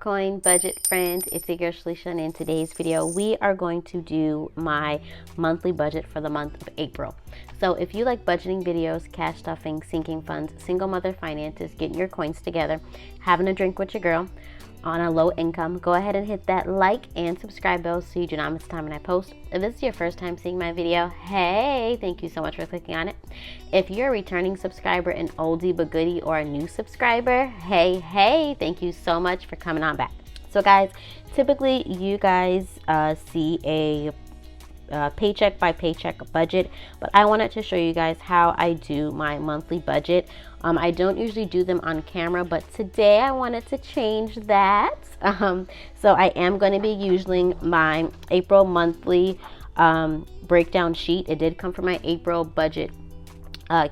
Coin budget friends, it's your girl Shalisha, and in today's video we are going to do my monthly budget for the month of April. So if you like budgeting videos, cash stuffing, sinking funds, single mother finances, getting your coins together, having a drink with your girl on a low income, go ahead and hit that like and subscribe bell so you do not miss time when I post. If this is your first time seeing my video, hey, thank you so much for clicking on it. If you're a returning subscriber, an oldie but goodie, or a new subscriber, hey, thank you so much for coming on back. So guys, typically you guys see a paycheck by paycheck budget, but I wanted to show you guys how I do my monthly budget. I don't usually do them on camera, but today I wanted to change that. So I am going to be using my April monthly breakdown sheet. It did come from my April budget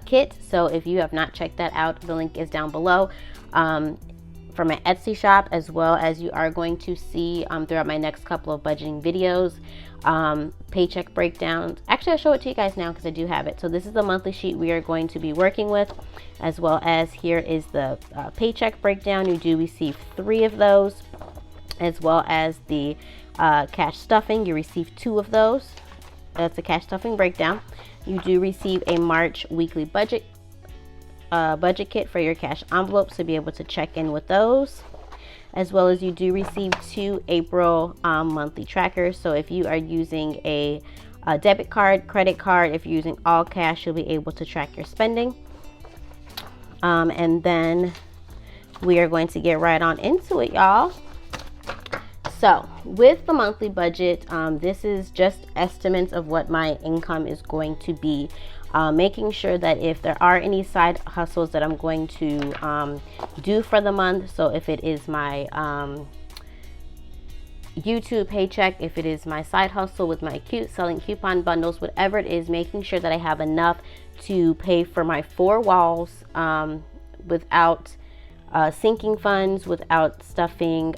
kit, so if you have not checked that out, the link is down below. For my Etsy shop, as well as you are going to see throughout my next couple of budgeting videos, paycheck breakdowns. Actually, I'll show it to you guys now because I do have it. So this is the monthly sheet we are going to be working with, as well as here is the paycheck breakdown. You do receive 3 of those, as well as the cash stuffing. You receive 2 of those. That's the cash stuffing breakdown. You do receive a March weekly budget kit for your cash envelopes to be able to check in with those, as well as you do receive 2 April monthly trackers. So if you are using a debit card, credit card, if you're using all cash, you'll be able to track your spending. And then we are going to get right on into it, y'all. So with the monthly budget, this is just estimates of what my income is going to be. Making sure that if there are any side hustles that I'm going to do for the month, so if it is my YouTube paycheck, if it is my side hustle with my selling coupon bundles, whatever it is, making sure that I have enough to pay for my 4 walls without sinking funds, without stuffing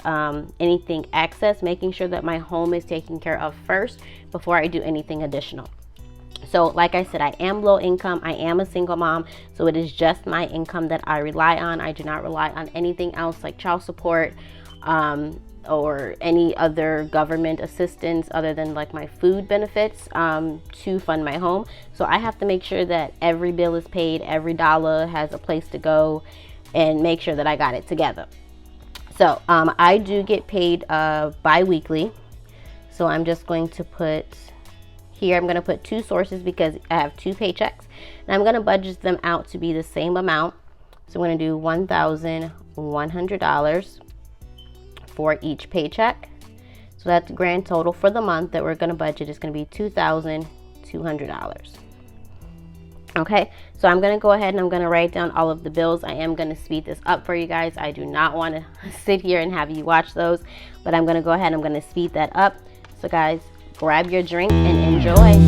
anything excess, making sure that my home is taken care of first before I do anything additional. So like I said, I am low income. I am a single mom, so it is just my income that I rely on. I do not rely on anything else like child support or any other government assistance other than like my food benefits to fund my home. So I have to make sure that every bill is paid, every dollar has a place to go, and make sure that I got it together. So I do get paid bi-weekly. So I'm just going to put here, I'm going to put 2 sources because I have 2 paychecks, and I'm going to budget them out to be the same amount. So I'm going to do $1,100 for each paycheck. So that's the grand total for the month that we're going to budget is going to be $2,200. Okay, so I'm going to go ahead and I'm going to write down all of the bills. I am going to speed this up for you guys. I do not want to sit here and have you watch those, but I'm going to go ahead and I'm going to speed that up. So guys, grab your drink and enjoy.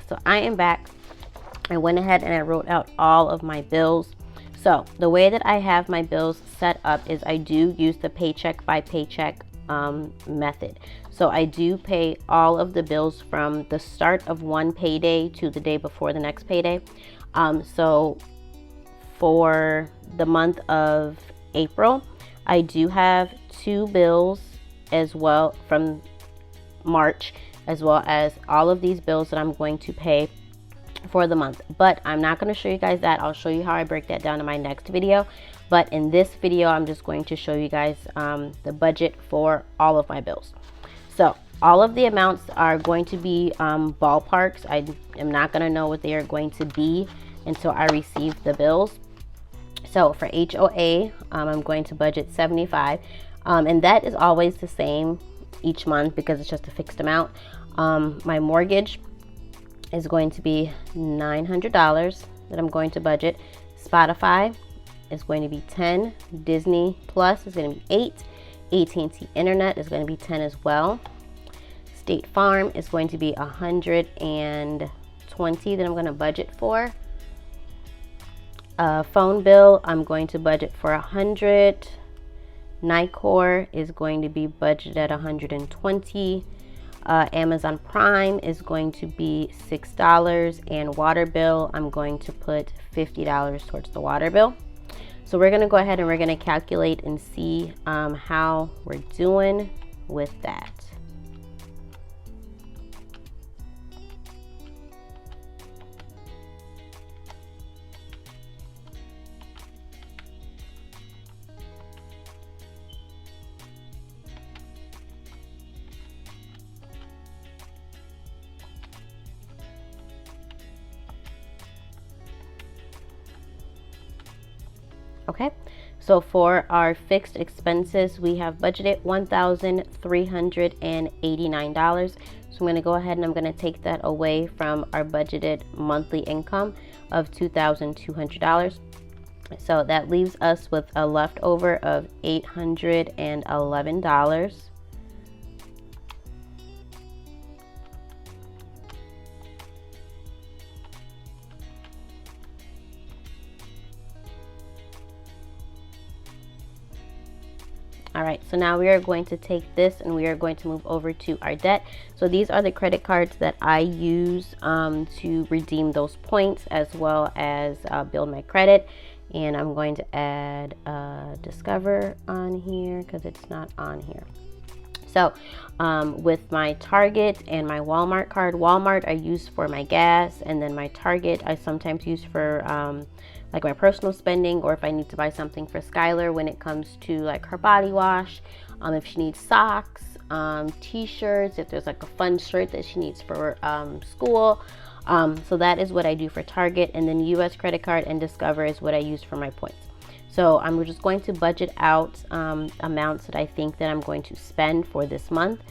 So I am back. I went ahead and I wrote out all of my bills. So the way that I have my bills set up is I do use the paycheck by paycheck method. So I do pay all of the bills from the start of one payday to the day before the next payday. So for the month of April, I do have 2 bills as well from March, as well as all of these bills that I'm going to pay for the month. But I'm not going to show you guys that. I'll show you how I break that down in my next video. But in this video, I'm just going to show you guys the budget for all of my bills. So all of the amounts are going to be ballparks. I am not going to know what they are going to be until I receive the bills. So for HOA, I'm going to budget $75, and that is always the same each month because it's just a fixed amount. My mortgage, is going to be $900 that I'm going to budget. Spotify is going to be 10. Disney Plus is going to be 8. AT&T Internet is going to be 10 as well. State Farm is going to be 120 that I'm going to budget for. Phone bill, I'm going to budget for 100. Nicor is going to be budgeted at 120. Amazon Prime is going to be $6, and water bill, I'm going to put $50 towards the water bill. So we're going to go ahead and we're going to calculate and see how we're doing with that. Okay, so for our fixed expenses, we have budgeted $1,389. So I'm going to go ahead and I'm going to take that away from our budgeted monthly income of $2,200. So that leaves us with a leftover of $811. All right, so now we are going to take this and we are going to move over to our debt. So these are the credit cards that I use to redeem those points, as well as build my credit. And I'm going to add Discover on here because it's not on here. So with my Target and my Walmart card, Walmart I use for my gas, and then my Target I sometimes use for like my personal spending, or if I need to buy something for Skylar when it comes to like her body wash, if she needs socks, t-shirts, if there's like a fun shirt that she needs for school. So that is what I do for Target, and then US credit card and Discover is what I use for my points. So I'm just going to budget out amounts that I think that I'm going to spend for this month.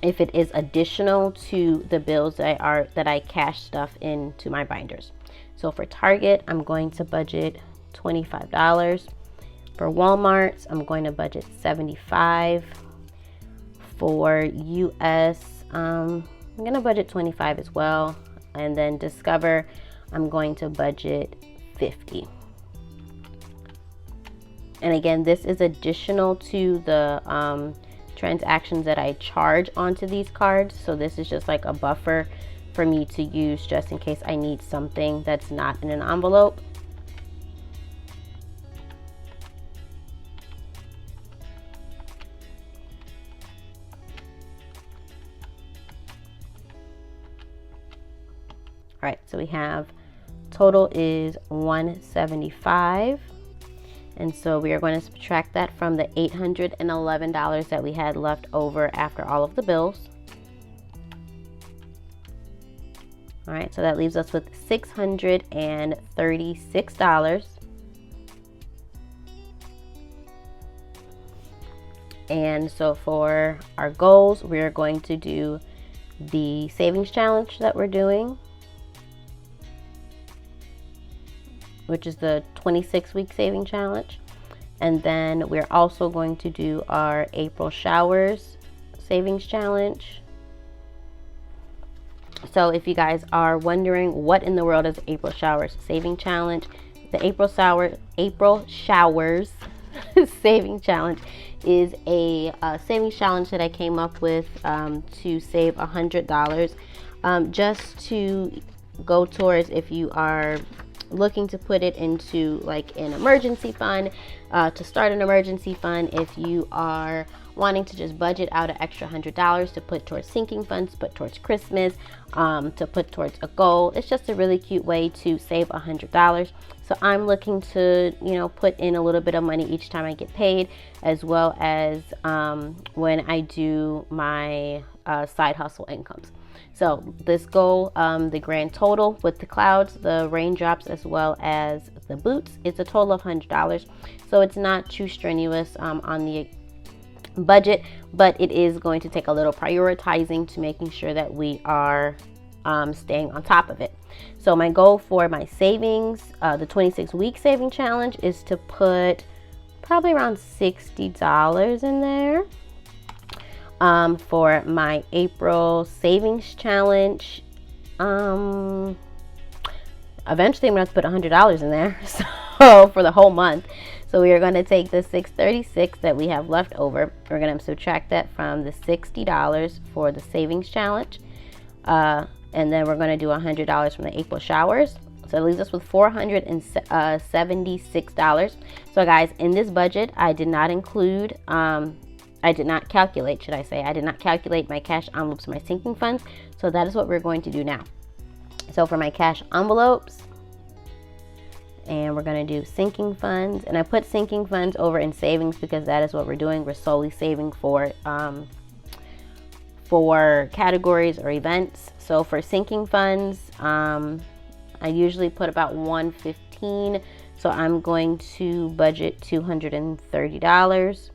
If it is additional to the bills that I cash stuff into my binders. So for Target, I'm going to budget $25. For Walmart, I'm going to budget $75. For US, I'm going to budget $25 as well. And then Discover, I'm going to budget $50. And again, this is additional to the transactions that I charge onto these cards. So this is just like a buffer for me to use just in case I need something that's not in an envelope. All right, so we have total is $175. And so we are going to subtract that from the $811 that we had left over after all of the bills. All right, so that leaves us with $636. And so for our goals, we are going to do the savings challenge that we're doing, which is the 26-week saving challenge. And then we're also going to do our April showers savings challenge. So if you guys are wondering what in the world is April showers saving challenge, the April showers saving challenge is a savings challenge that I came up with to save $100, just to go towards if you are looking to put it into like an emergency fund, to start an emergency fund, if you are wanting to just budget out an extra $100 to put towards sinking funds, put towards Christmas, to put towards a goal. It's just a really cute way to save $100. So I'm looking to, put in a little bit of money each time I get paid, as well as when I do my side hustle incomes. So this goal, the grand total with the clouds, the raindrops, as well as the boots, it's a total of $100. So it's not too strenuous on the budget, but it is going to take a little prioritizing to making sure that we are staying on top of it. So my goal for my savings, the 26-week saving challenge, is to put probably around $60 in there. For my April savings challenge, eventually I'm gonna have to put $100 in there, so for the whole month. So we are going to take the $636 that we have left over. We're going to subtract that from the $60 for the savings challenge, and then we're going to do $100 from the April showers. So it leaves us with $476. So guys, in this budget, I did not include, I did not calculate my cash envelopes, my sinking funds. So that is what we're going to do now. So for my cash envelopes, and we're going to do sinking funds, and I put sinking funds over in savings because that is what we're doing. We're solely saving for categories or events. So for sinking funds, I usually put about $115. So I'm going to budget $230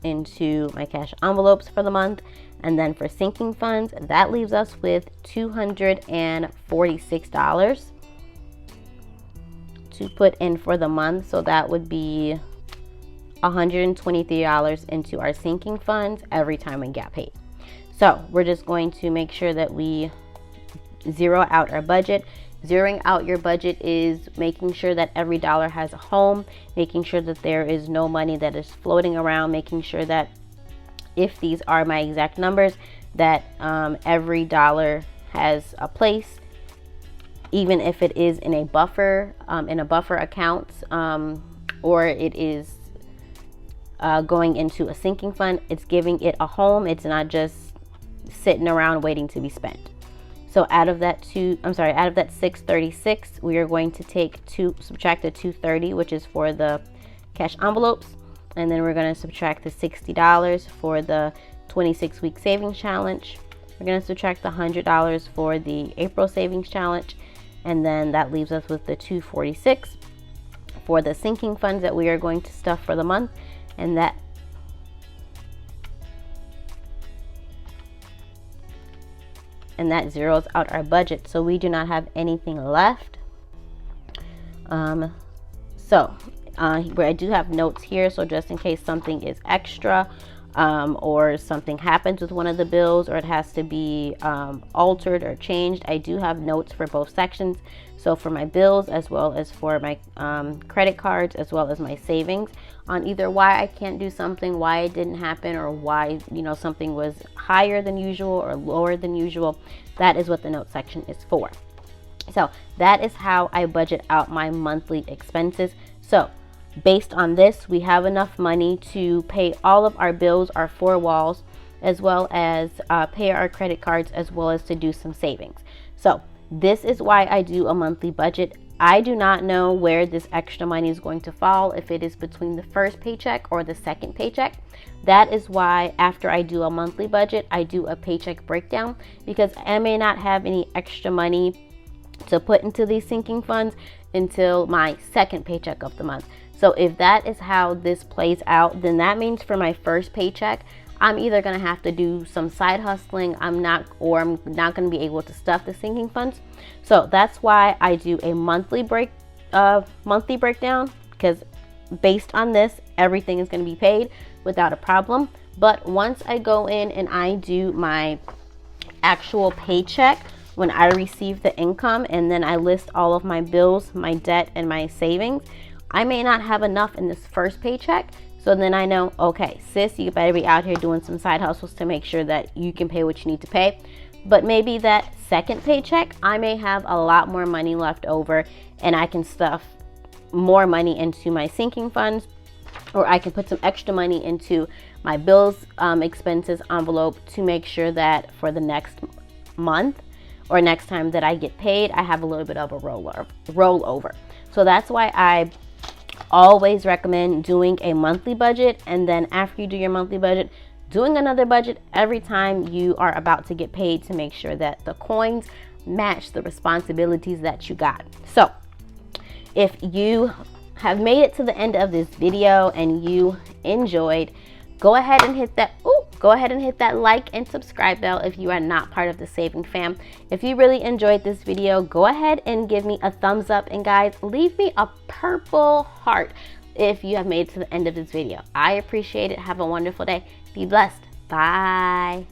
into my cash envelopes for the month. And then for sinking funds, that leaves us with $246 to put in for the month. So that would be $123 into our sinking funds every time we get paid. So we're just going to make sure that we zero out our budget. Zeroing out your budget is making sure that every dollar has a home, making sure that there is no money that is floating around, making sure that if these are my exact numbers, that every dollar has a place, even if it is in a buffer account, or it is going into a sinking fund. It's giving it a home. It's not just sitting around waiting to be spent. So out of that $636, we are going to subtract the $230, which is for the cash envelopes. And then we're going to subtract the $60 for the 26-week savings challenge. We're going to subtract the $100 for the April savings challenge. And then that leaves us with the $246 for the sinking funds that we are going to stuff for the month. And that zeroes out our budget. So we do not have anything left. Where I do have notes here, so just in case something is extra, or something happens with one of the bills, or it has to be altered or changed, I do have notes for both sections. So for my bills, as well as for my credit cards, as well as my savings, on either why I can't do something, why it didn't happen, or why something was higher than usual or lower than usual. That is what the note section is for. So that is how I budget out my monthly expenses. So based on this, we have enough money to pay all of our bills, our four walls, as well as pay our credit cards, as well as to do some savings. So this is why I do a monthly budget. I do not know where this extra money is going to fall, if it is between the first paycheck or the second paycheck. That is why after I do a monthly budget, I do a paycheck breakdown, because I may not have any extra money to put into these sinking funds until my second paycheck of the month. So if that is how this plays out, then that means for my first paycheck, I'm either going to have to do some side hustling, I'm not going to be able to stuff the sinking funds. So that's why I do a monthly breakdown, because based on this, everything is going to be paid without a problem. But once I go in and I do my actual paycheck, when I receive the income and then I list all of my bills, my debt, and my savings, I may not have enough in this first paycheck. So then I know, okay, sis, you better be out here doing some side hustles to make sure that you can pay what you need to pay. But maybe that second paycheck, I may have a lot more money left over, and I can stuff more money into my sinking funds, or I can put some extra money into my bills expenses envelope to make sure that for the next month or next time that I get paid, I have a little bit of a rollover. So that's why I always recommend doing a monthly budget, and then after you do your monthly budget, doing another budget every time you are about to get paid, to make sure that the coins match the responsibilities that you got. So if you have made it to the end of this video and you enjoyed, go ahead and hit that Go ahead and hit that like and subscribe bell if you are not part of the saving fam. If you really enjoyed this video, go ahead and give me a thumbs up, and guys, leave me a purple heart if you have made it to the end of this video. I appreciate it. Have a wonderful day. Be blessed. Bye.